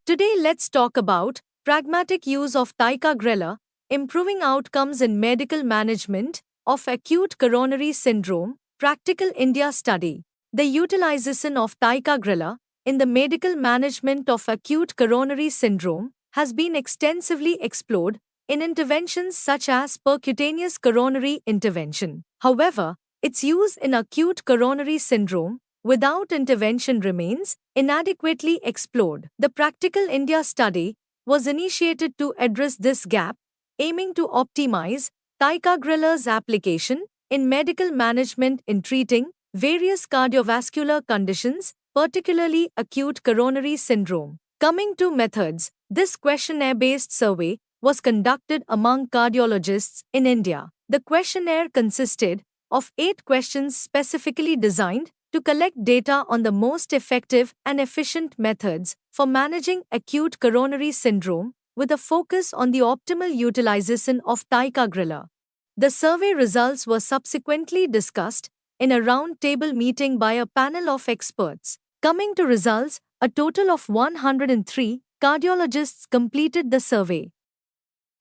Today let's talk about pragmatic use of ticagrelor, improving outcomes in medical management of acute coronary syndrome, Practical India study. The utilization of ticagrelor in the medical management of acute coronary syndrome has been extensively explored in interventions such as percutaneous coronary intervention. However, its use in acute coronary syndrome without intervention remains inadequately explored. The Practical India study was initiated to address this gap, aiming to optimize ticagrelor's application in medical management in treating various cardiovascular conditions, particularly acute coronary syndrome. Coming to methods, this questionnaire-based survey was conducted among cardiologists in India. The questionnaire consisted of 8 questions specifically designed to collect data on the most effective and efficient methods for managing acute coronary syndrome with a focus on the optimal utilization of ticagrelor. The survey results were subsequently discussed in a round-table meeting by a panel of experts. Coming to results, a total of 103 cardiologists completed the survey.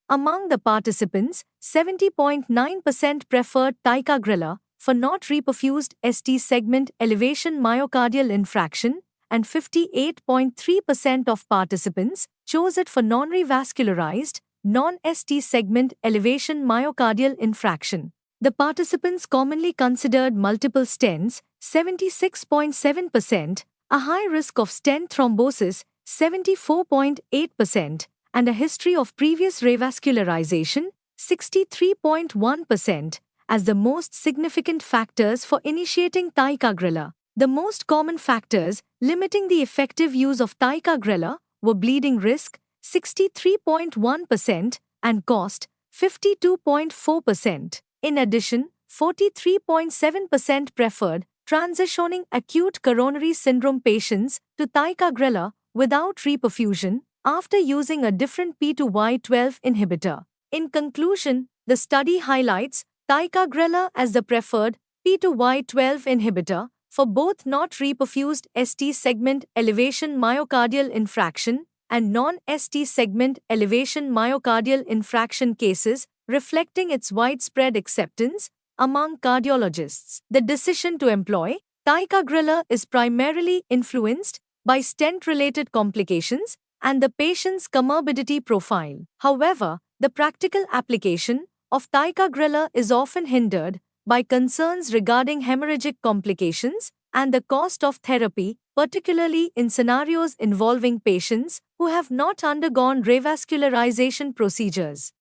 Among the participants, 70.9% preferred ticagrelor for not reperfused ST segment elevation myocardial infarction, and 58.3% of participants chose it for non-revascularized, non-ST segment elevation myocardial infarction. The participants commonly considered multiple stents, 76.7%, a high risk of stent thrombosis, 74.8%, and a history of previous revascularization, 63.1%, as the most significant factors for initiating ticagrelor. The most common factors limiting the effective use of ticagrelor were bleeding risk, 63.1%, and cost, 52.4%. In addition, 43.7% preferred transitioning acute coronary syndrome patients to ticagrelor without reperfusion after using a different P2Y12 inhibitor. In conclusion, the study highlights ticagrelor as the preferred P2Y12 inhibitor for both not reperfused ST segment elevation myocardial infarction and non-ST segment elevation myocardial infarction cases, reflecting its widespread acceptance among cardiologists. The decision to employ ticagrelor is primarily influenced by stent-related complications and the patient's comorbidity profile. However, the practical application of ticagrelor is often hindered by concerns regarding hemorrhagic complications and the cost of therapy, particularly in scenarios involving patients who have not undergone revascularization procedures.